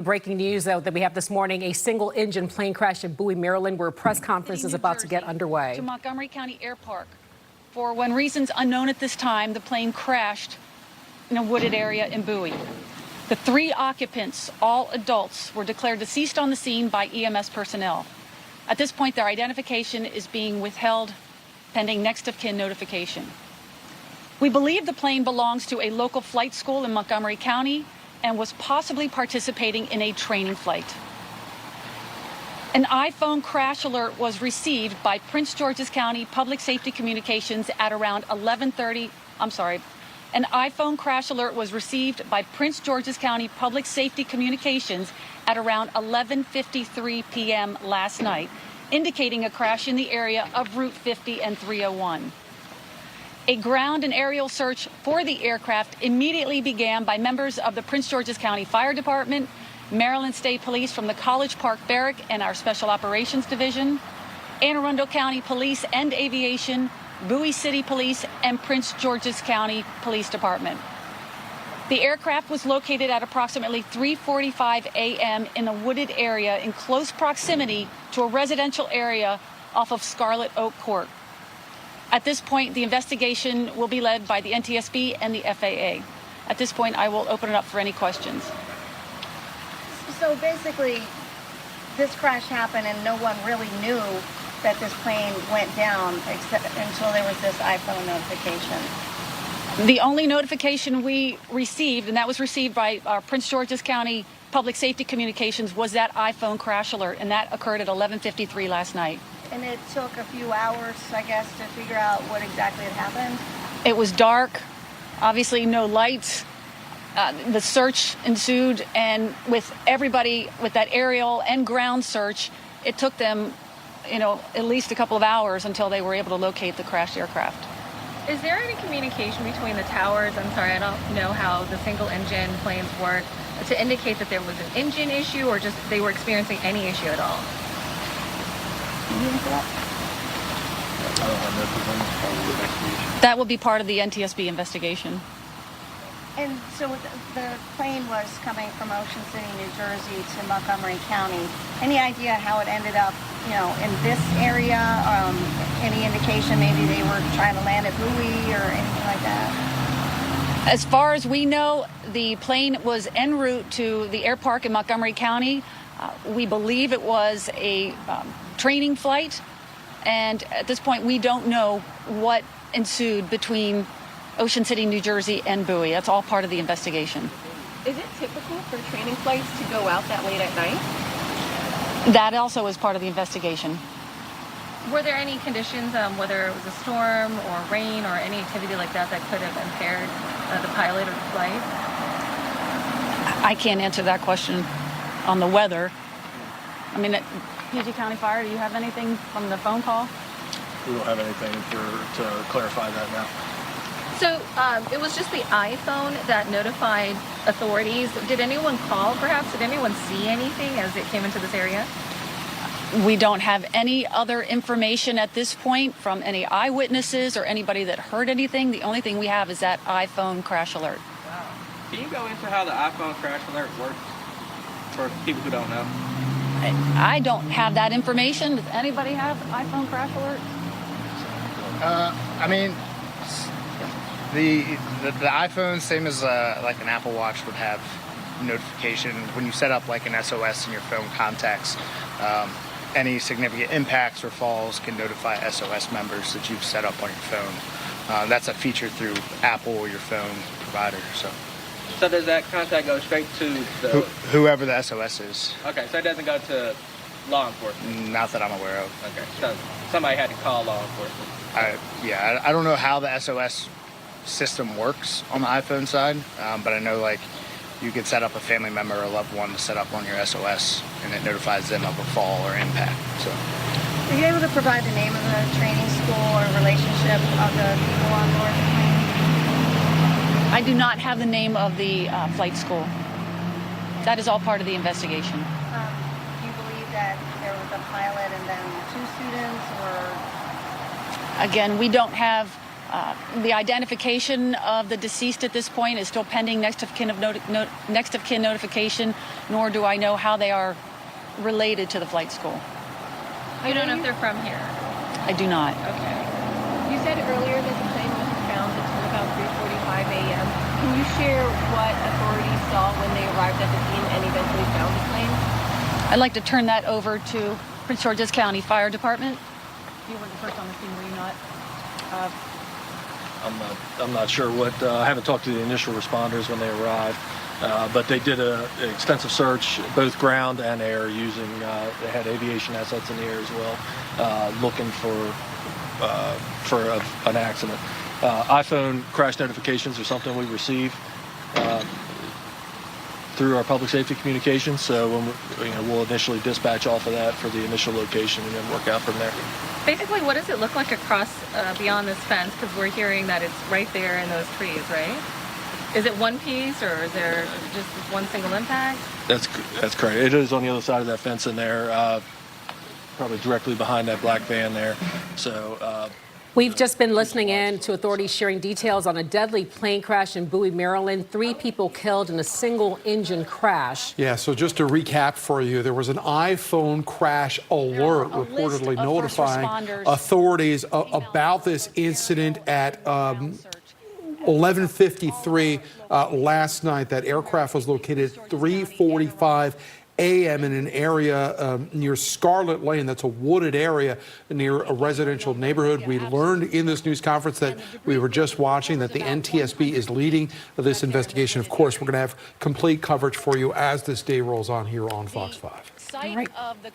Breaking news, though, that we have this morning, a single-engine plane crash in Bowie, Maryland, where a press conference is about to get underway. To Montgomery County Airport. For when reasons unknown at this time, the plane crashed in a wooded area in Bowie. The 3 occupants, all adults, were declared deceased on the scene by EMS personnel. At this point, their identification is being withheld pending next of kin notification. We believe the plane belongs to a local flight school in Montgomery County and was possibly participating in a training flight. An iPhone crash alert was received by Prince George's County Public Safety Communications at around 11:30. An iPhone crash alert was received by Prince George's County Public Safety Communications at around 11:53 p.m. last night, indicating a crash in the area of Route 50 and 301. A ground and aerial search for the aircraft immediately began by members of the Prince George's County Fire Department, Maryland State Police from the College Park Barrack and our Special Operations Division, Anne Arundel County Police and Aviation, Bowie City Police, and Prince George's County Police Department. The aircraft was located at approximately 3:45 a.m. in a wooded area in close proximity to a residential area off of Scarlet Oak Court. At this point, the investigation will be led by the NTSB and the FAA. At this point, I will open it up for any questions. So basically, this crash happened and no one really knew that this plane went down until there was this iPhone notification. The only notification we received, and that was received by our Prince George's County Public Safety Communications, was that iPhone crash alert, and that occurred at 11:53 last night. And it took a few hours, I guess, to figure out what exactly had happened? It was dark, obviously no lights. The search ensued, and with everybody, with that aerial and ground search, it took them, at least a couple of hours until they were able to locate the crashed aircraft. Is there any communication between the towers? I'm sorry, I don't know how the single-engine planes work, to indicate that there was an engine issue or just they were experiencing any issue at all? That will be part of the NTSB investigation. And so the plane was coming from Ocean City, New Jersey to Montgomery County. Any idea how it ended up, in this area? Any indication maybe they were trying to land at Bowie or anything like that? As far as we know, the plane was en route to the air park in Montgomery County. We believe it was a training flight, and at this point we don't know what ensued between Ocean City, New Jersey and Bowie. That's all part of the investigation. Is it typical for training flights to go out that late at night? That also is part of the investigation. Were there any conditions, whether it was a storm or rain or any activity like that could have impaired the pilot or the flight? I can't answer that question on the weather. PG County Fire, do you have anything from the phone call? We don't have anything to clarify that now. So it was just the iPhone that notified authorities. Did anyone call, perhaps? Did anyone see anything as it came into this area? We don't have any other information at this point from any eyewitnesses or anybody that heard anything. The only thing we have is that iPhone crash alert. Wow. Can you go into how the iPhone crash alert works for people who don't know? I don't have that information. Does anybody have iPhone crash alerts? The iPhone, same as like an Apple Watch, would have notification when you set up like an SOS in your phone contacts. Any significant impacts or falls can notify SOS members that you've set up on your phone. That's a feature through Apple or your phone provider. So does that contact go straight to whoever the SOS is? Okay, so it doesn't go to law enforcement? Not that I'm aware of. Okay, so somebody had to call law enforcement. I don't know how the SOS system works on the iPhone side, but I know you could set up a family member or a loved one to set up on your SOS, and it notifies them of a fall or impact. So, are you able to provide the name of the training school or relationship of the people on board the plane? I do not have the name of the flight school. That is all part of the investigation. Do you believe that there was a pilot and then 2 students, or? Again, we don't have The identification of the deceased at this point is still pending next of kin notification, nor do I know how they are related to the flight school. You don't know if they're from here? I do not. Okay. You said earlier that the plane wasn't found until about 3:45 a.m. Can you share what authorities saw when they arrived at the scene and eventually found the plane? I'd like to turn that over to Prince George's County Fire Department. You were the first on the scene, were you not? I'm not sure what. I haven't talked to the initial responders when they arrived, but they did an extensive search, both ground and air, using. They had aviation assets in the air as well, looking for an accident. iPhone crash notifications are something we receive through our public safety communications. So when we'll initially dispatch off of that for the initial location and then work out from there. Basically, what does it look like across beyond this fence? Because we're hearing that it's right there in those trees, right? Is it one piece, or is there just one single impact? That's correct. It is on the other side of that fence in there, probably directly behind that black van there. So We've just been listening in to authorities sharing details on a deadly plane crash in Bowie, Maryland. 3 people killed in a single engine crash. Yeah, so just to recap for you, there was an iPhone crash alert reportedly notifying authorities about this incident at 11:53 last night. That aircraft was located at 3:45 a.m. in an area near Scarlet Lane. That's a wooded area near a residential neighborhood. We learned in this news conference that we were just watching that the NTSB is leading this investigation. Of course, we're going to have complete coverage for you as this day rolls on here on Fox 5. Site of the